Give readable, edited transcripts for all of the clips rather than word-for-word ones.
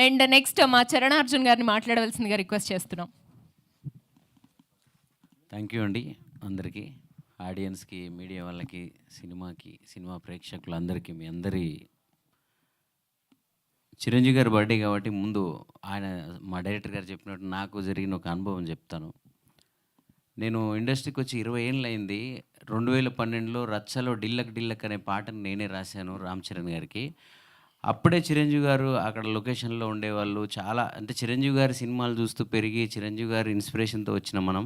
And next మా చరణార్జున్ గారిని మాట్లాడవలసిందిగా రిక్వెస్ట్ చేస్తున్నాం. థ్యాంక్ యూ అండి అందరికీ, ఆడియన్స్కి, మీడియా వాళ్ళకి, సినిమా ప్రేక్షకులందరికీ. మీ అందరి చిరంజీవి గారి బర్త్డే కాబట్టి ముందు ఆయన మా డైరెక్టర్ గారు చెప్పినట్టు నాకు జరిగిన ఒక అనుభవం చెప్తాను. నేను ఇండస్ట్రీకి వచ్చి 20 ఏళ్ళు అయింది. 2012లో రచ్చలో డిల్లక్ డిల్లక్ అనే పాటను నేనే రాశాను రామ్ చరణ్ గారికి. అప్పుడే చిరంజీవి గారు అక్కడ లొకేషన్లో ఉండేవాళ్ళు. చాలా అంటే చిరంజీవి గారి సినిమాలు చూస్తూ పెరిగి, చిరంజీవి గారి ఇన్స్పిరేషన్తో వచ్చిన మనం,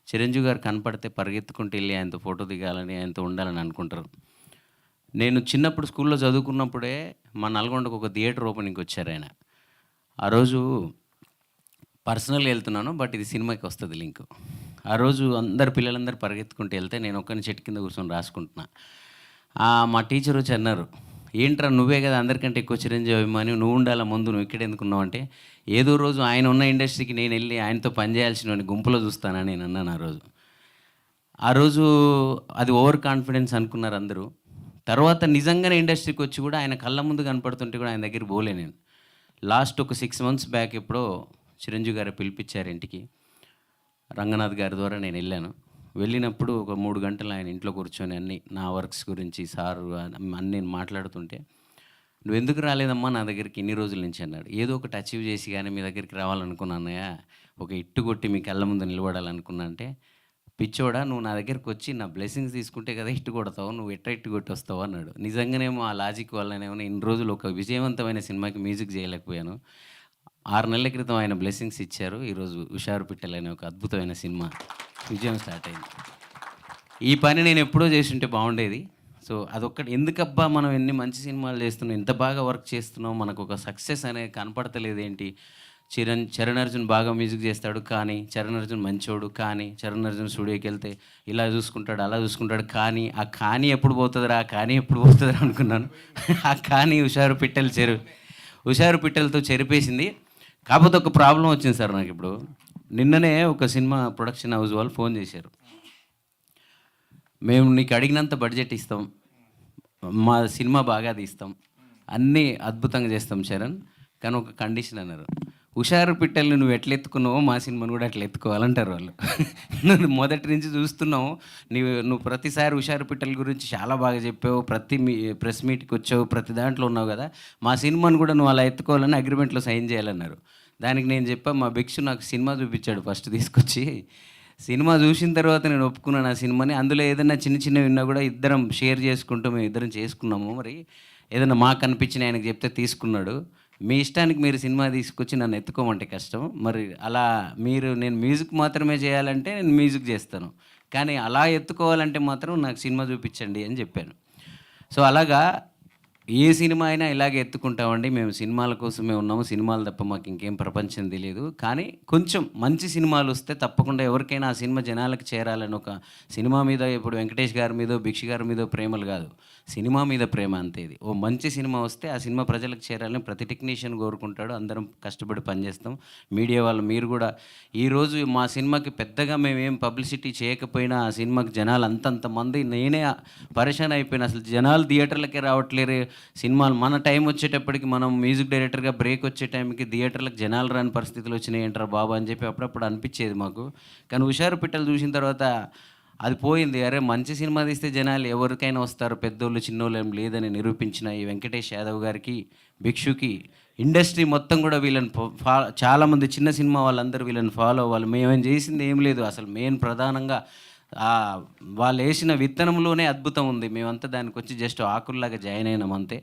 చిరంజీవి గారు కనపడితే పరిగెత్తుకుంటూ వెళ్ళి ఆయనతో ఫోటో దిగాలని, ఆయనతో ఉండాలని అనుకుంటారు. నేను చిన్నప్పుడు స్కూల్లో చదువుకున్నప్పుడే మా నల్గొండకు ఒక థియేటర్ ఓపెనింగ్కి వచ్చారు ఆయన. ఆ రోజు పర్సనల్గా వెళ్తున్నాను, బట్ ఇది సినిమాకి వస్తుంది లింక్. ఆ రోజు పిల్లలందరూ పరిగెత్తుకుంటూ వెళ్తే నేను ఒక్కని చెట్టు కింద కూర్చొని రాసుకుంటున్నా. మా టీచర్ వచ్చి అన్నారు, ఏంట్రా నువ్వే కదా అందరికంటే ఎక్కువ చిరంజీవి అభిమాని, నువ్వు ఉండాలా ముందు, నువ్వు ఇక్కడ ఎందుకున్నావు అంటే, ఏదో రోజు ఆయన ఉన్న ఇండస్ట్రీకి నేను వెళ్ళి ఆయనతో పనిచేయాల్సిన గుంపులో చూస్తానని నేను అన్నాను. ఆ రోజు అది ఓవర్ కాన్ఫిడెన్స్ అనుకున్నారు అందరూ. తర్వాత నిజంగానే ఇండస్ట్రీకి వచ్చి కూడా ఆయన కళ్ళ ముందు కనపడుతుంటే కూడా ఆయన దగ్గరికి పోలే నేను. లాస్ట్ ఒక 6 months బ్యాక్ ఎప్పుడో చిరంజీవి గారు పిలిపించారు ఇంటికి, రంగనాథ్ గారి ద్వారా నేను వెళ్ళాను. వెళ్ళినప్పుడు ఒక 3 గంటలు ఆయన ఇంట్లో కూర్చొని అన్నీ నా వర్క్స్ గురించి సారు అన్నీ మాట్లాడుతుంటే, నువ్వు ఎందుకు రాలేదమ్మా నా దగ్గరికి ఇన్ని రోజుల నుంచి అన్నాడు. ఏదో ఒకటి అచీవ్ చేసి కానీ మీ దగ్గరికి రావాలనుకున్నానయ్య, ఒక ఇట్టు కొట్టి మీ కళ్ళ ముందు నిలబడాలనుకున్నా అంటే, పిచ్చోడా నువ్వు నా దగ్గరికి వచ్చి నా బ్లెస్సింగ్స్ తీసుకుంటే కదా ఇట్టు కొడతావు, నువ్వు ఇట్టు కొట్టి వస్తావు అన్నాడు. నిజంగానేమో ఆ లాజిక్ వల్లనేమో ఇన్ని రోజులు ఒక విజయవంతమైన సినిమాకి మ్యూజిక్ చేయలేకపోయాను. 6 నెలల క్రితం ఆయన బ్లెస్సింగ్స్ ఇచ్చారు. ఈరోజు హుషారు పిట్టలు అనే ఒక అద్భుతమైన సినిమా విజయం స్టార్ట్ అయింది. ఈ పని నేను ఎప్పుడో చేసి ఉంటే బాగుండేది. సో అదొక్కటి, ఎందుకబ్బా మనం ఎన్ని మంచి సినిమాలు చేస్తున్నాం, ఎంత బాగా వర్క్ చేస్తున్నాం, మనకు ఒక సక్సెస్ అనేది కనపడతలేదు ఏంటి. చరణ్ అర్జున్ బాగా మ్యూజిక్ చేస్తాడు కానీ, చరణ్ అర్జున్ మంచోడు కానీ, చరణ్ అర్జున్ స్టూడియోకి వెళ్తే ఇలా చూసుకుంటాడు అలా చూసుకుంటాడు కానీ, ఆ కానీ ఎప్పుడు పోతుందిరా, కానీ ఎప్పుడు పోతుందిరా అనుకున్నాను. ఆ కానీ హుషారు పిట్టలతో చెరిపేసింది. కాకపోతే ఒక ప్రాబ్లం వచ్చింది సార్ నాకు ఇప్పుడు. నిన్ననే ఒక సినిమా ప్రొడక్షన్ హౌస్ వాళ్ళు ఫోన్ చేశారు, మేము నీకు అడిగినంత బడ్జెట్ ఇస్తాం, మా సినిమా బాగా తీస్తాం, అన్నీ అద్భుతంగా చేస్తాం చరణ్, కానీ ఒక కండిషన్ అన్నారు. హుషారు పిట్టల్ని నువ్వు ఎట్లా ఎత్తుకున్నావో మా సినిమాను కూడా అట్లా ఎత్తుకోవాలంటారు వాళ్ళు. నువ్వు మొదటి నుంచి చూస్తున్నావు, నువ్వు ప్రతిసారి హుషారు పిట్టల గురించి చాలా బాగా చెప్పావు, ప్రెస్ మీట్కి వచ్చావు, ప్రతి దాంట్లో ఉన్నావు కదా, మా సినిమాను కూడా నువ్వు అలా ఎత్తుకోవాలని అగ్రిమెంట్లో సైన్ చేయాలన్నారు. దానికి నేను చెప్పా, మా భిక్షు నాకు సినిమా చూపించాడు ఫస్ట్ తీసుకొచ్చి. సినిమా చూసిన తర్వాత నేను ఒప్పుకున్నాను ఆ సినిమాని. అందులో ఏదైనా చిన్నవి ఉన్నా కూడా ఇద్దరం షేర్ చేసుకుంటూ మేము ఇద్దరం చేసుకున్నాము. మరి ఏదైనా మాకు అనిపించిన ఆయనకు చెప్తే తీసుకున్నాడు. మీ ఇష్టానికి మీరు సినిమా తీసుకొచ్చి నన్ను ఎత్తుకోమంటే కష్టం. మరి అలా నేను మ్యూజిక్ మాత్రమే చేయాలంటే నేను మ్యూజిక్ చేస్తాను, కానీ అలా ఎత్తుకోవాలంటే మాత్రం నాకు సినిమా చూపించండి అని చెప్పాను. సో అలాగా ఏ సినిమా అయినా ఇలాగే ఎత్తుకుంటామండి. మేము సినిమాల కోసమే ఉన్నాము, సినిమాలు తప్ప మాకు ఇంకేం ప్రపంచం తెలియదు. కానీ కొంచెం మంచి సినిమాలు వస్తే తప్పకుండా ఎవరికైనా ఆ సినిమా జనాలకు చేరాలని, ఒక సినిమా మీద ఇప్పుడు వెంకటేష్ గారి మీదో భిక్ష గారి మీదో ప్రేమలు కాదు, సినిమా మీద ప్రేమ అంతే. ఇది ఓ మంచి సినిమా వస్తే ఆ సినిమా ప్రజలకు చేరాలని ప్రతి టెక్నీషియన్ కోరుకుంటాడు. అందరం కష్టపడి పనిచేస్తాం. మీడియా వాళ్ళు మీరు కూడా ఈరోజు మా సినిమాకి పెద్దగా మేమేం పబ్లిసిటీ చేయకపోయినా ఆ సినిమాకి జనాలు అంతంతమంది, నేనే పరేషాన్ అయిపోయినా, అసలు జనాలు థియేటర్లకే రావట్లేరు. సినిమాలు మన టైం వచ్చేటప్పటికి, మనం మ్యూజిక్ డైరెక్టర్గా బ్రేక్ వచ్చే టైంకి థియేటర్లకు జనాలు రాని పరిస్థితులు వచ్చినాయి ఏంటారు బాబా అని చెప్పి అప్పుడప్పుడు అనిపించేది మాకు. కానీ హుషారు పిట్టలు చూసిన తర్వాత అది పోయింది. అరే మంచి సినిమా తీస్తే జనాలు ఎవరికైనా వస్తారు, పెద్దోళ్ళు చిన్నోళ్ళు ఏం లేదని నిరూపించిన ఈ వెంకటేష్ యాదవ్ గారికి, భిక్షుకి, ఇండస్ట్రీ మొత్తం కూడా వీళ్ళని చాలామంది చిన్న సినిమా వాళ్ళందరూ వీళ్ళని ఫాలో అవ్వాలి. మేమేం చేసింది ఏం లేదు, అసలు మెయిన్ ప్రధానంగా వాళ్ళు వేసిన విత్తనంలోనే అద్భుతం ఉంది. మేమంతా దానికి వచ్చి జస్ట్ ఆకుల్లాగా జాయిన్ అయినాం అంతే.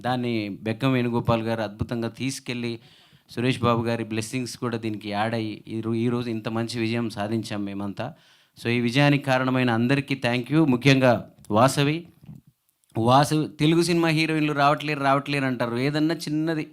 దాన్ని బెక్కం వేణుగోపాల్ గారు అద్భుతంగా తీసుకెళ్ళి, సురేష్ బాబు గారి బ్లెస్సింగ్స్ కూడా దీనికి యాడ్ అయ్యి ఈరోజు ఇంత మంచి విజయం సాధించాం మేమంతా. సో ఈ విజయానికి కారణమైన అందరికీ థ్యాంక్ యూ. ముఖ్యంగా వాసవి తెలుగు సినిమా హీరోయిన్లు రావట్లేరు అంటారు. ఏదన్నా చిన్నది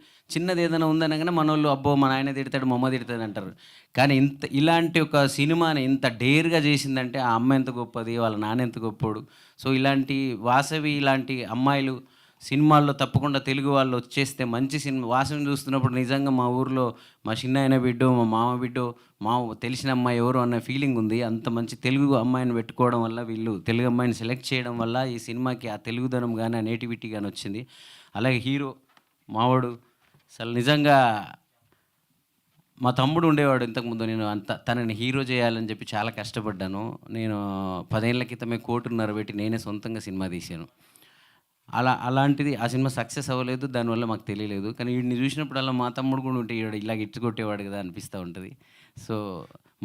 ఏదైనా ఉందనగానే మనోళ్ళు అబ్బో మా నాయన తిడతాడు, మా అమ్మ తిడతాడు అంటారు. కానీ ఇలాంటి ఒక సినిమాని ఇంత డేర్గా చేసిందంటే ఆ అమ్మ ఎంత గొప్పది, వాళ్ళ నాన్న ఎంత గొప్పోడు. సో ఇలాంటి వాసవి ఇలాంటి అమ్మాయిలు సినిమాల్లో తప్పకుండా తెలుగు వాళ్ళు వచ్చేస్తే మంచి సినిమా. వాసవిని చూస్తున్నప్పుడు నిజంగా మా ఊర్లో మా చిన్నాయన బిడ్డో, మా మామ బిడ్డో, మా తెలిసిన అమ్మాయి ఎవరు అన్న ఫీలింగ్ ఉంది. అంత మంచి తెలుగు అమ్మాయిని పెట్టుకోవడం వల్ల, వీళ్ళు తెలుగు అమ్మాయిని సెలెక్ట్ చేయడం వల్ల ఈ సినిమాకి ఆ తెలుగుదనం కానీ, ఆ నేటివిటీ కానీ వచ్చింది. అలాగే హీరో మావాడు అసలు నిజంగా మా తమ్ముడు ఉండేవాడు ఇంతకుముందు. నేను తనని హీరో చేయాలని చెప్పి చాలా కష్టపడ్డాను. నేను 10 ఏళ్ల క్రితమే 1.5 కోటి పెట్టి నేనే సొంతంగా సినిమా తీశాను. అలాంటిది ఆ సినిమా సక్సెస్ అవ్వలేదు. దానివల్ల మాకు తెలియలేదు. కానీ వీడిని చూసినప్పుడల్లా మా తమ్ముడు కూడా ఉంటే ఈడు ఇలాగ ఇట్టు కొట్టేవాడు కదా అనిపిస్తూ ఉంటుంది. సో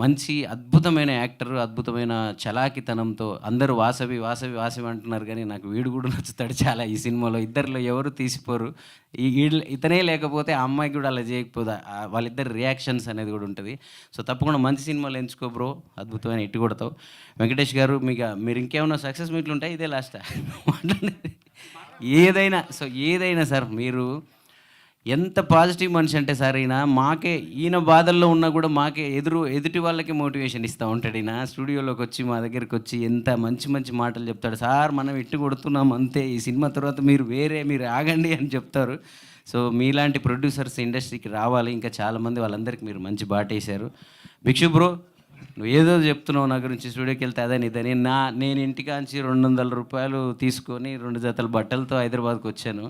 మంచి అద్భుతమైన యాక్టర్, అద్భుతమైన చలాకితనంతో అందరూ వాసవి వాసవి వాసవి అంటున్నారు, కానీ నాకు వీడు కూడా నచ్చుతాడు చాలా ఈ సినిమాలో. ఇద్దరిలో ఎవరు తీసిపోరు. ఇతనే లేకపోతే ఆ అమ్మాయికి కూడా అలా చేయకపోదా, వాళ్ళిద్దరి రియాక్షన్స్ అనేది కూడా ఉంటుంది. సో తప్పకుండా మంచి సినిమాలు ఎంచుకో బ్రో, అద్భుతమైన ఇట్టు కొడతావు. వెంకటేష్ గారు మీరు ఇంకేమైనా సక్సెస్ మీట్లు ఉంటాయి, ఇదే లాస్టా ఏదైనా సార్ మీరు ఎంత పాజిటివ్ మనిషి అంటే సార్, ఈయన బాధల్లో ఉన్నా కూడా మాకే ఎదుటి వాళ్ళకి మోటివేషన్ ఇస్తూ ఉంటాడు. ఈయన స్టూడియోలోకి వచ్చి మా దగ్గరికి వచ్చి ఎంత మంచి మంచి మాటలు చెప్తాడు. సార్ మనం ఇట్టు కొడుతున్నాం అంతే, ఈ సినిమా తర్వాత మీరు ఆగండి అని చెప్తారు. సో మీలాంటి ప్రొడ్యూసర్స్ ఇండస్ట్రీకి రావాలి ఇంకా చాలామంది, వాళ్ళందరికీ మీరు మంచి బాటేశారు. భిక్షు బ్రో నువ్వు ఏదో చెప్తున్నావు నా గురించి, స్టూడియోకి వెళ్తే అదని ఇదని. నేను ఇంటికాంచి 200 రూపాయలు తీసుకొని 2 జతల బట్టలతో హైదరాబాద్కి వచ్చాను.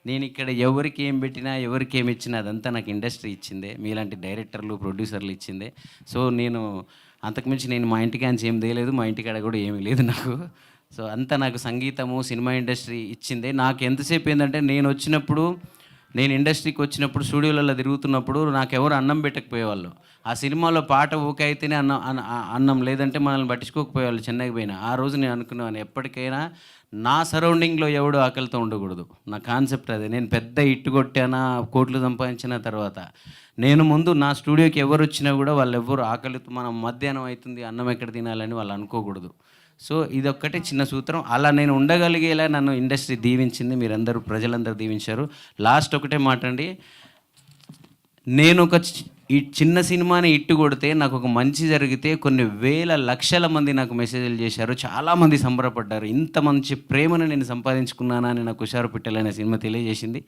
నేను ఇక్కడ ఎవరికి ఏం పెట్టినా ఎవరికి ఏమి ఇచ్చినా అదంతా నాకు ఇండస్ట్రీ ఇచ్చిందే, మీలాంటి డైరెక్టర్లు ప్రొడ్యూసర్లు ఇచ్చిందే. సో నేను అంతకుమించి నేను మా ఇంటికాంచి ఏం తెలియలేదు, మా ఇంటికాడ కూడా ఏమీ లేదు నాకు. సో అంతా నాకు సంగీతము సినిమా ఇండస్ట్రీ ఇచ్చిందే. నాకు ఎంతసేపు ఏంటంటే నేను ఇండస్ట్రీకి వచ్చినప్పుడు స్టూడియోలలో తిరుగుతున్నప్పుడు నాకు ఎవరు అన్నం పెట్టకపోయేవాళ్ళు. ఆ సినిమాలో పాట ఓకే అయితేనే అన్నం, లేదంటే మనల్ని పట్టించుకోకపోయేవాళ్ళు. చెన్నైకి పోయినా ఆ రోజు నేను అనుకున్నాను, ఎప్పటికైనా నా సరౌండింగ్లో ఎవడు ఆకలితో ఉండకూడదు. నా కాన్సెప్ట్ అదే. నేను పెద్ద ఇట్టు కొట్టానా, కోట్లు సంపాదించిన తర్వాత నేను ముందు నా స్టూడియోకి ఎవరు వచ్చినా కూడా వాళ్ళు ఎవరు ఆకలితో మనం మధ్యాహ్నం అవుతుంది అన్నం ఎక్కడ తినాలని వాళ్ళు అనుకోకూడదు. సో ఇదొక్కటే చిన్న సూత్రం. అలా నేను ఉండగలిగేలా నన్ను ఇండస్ట్రీ దీవించింది, మీరందరూ ప్రజలందరూ దీవించారు. లాస్ట్ ఒకటే మాట అండి, నేను ఈ చిన్న సినిమాని ఇట్టు కొడితే నాకు ఒక మంచి జరిగితే కొన్ని వేల లక్షల మంది నాకు మెసేజ్లు చేశారు, చాలామంది సంబరపడ్డారు. ఇంత మంచి ప్రేమను నేను సంపాదించుకున్నానా అని నాకు హుషారు పిట్టలు అనే సినిమా తెలియజేసింది.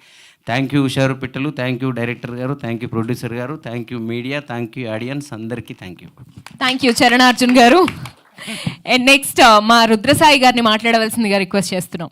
థ్యాంక్ యూ హుషారు పిట్టలు, థ్యాంక్ యూ డైరెక్టర్ గారు, థ్యాంక్ యూ ప్రొడ్యూసర్ గారు, thank you media, thank you audience అందరికీ thank you. Thank you Charanarjun గారు. అండ్ నెక్స్ట్ మా రుద్రసాయి గారిని మాట్లాడవలసిందిగా రిక్వెస్ట్ చేస్తున్నాం.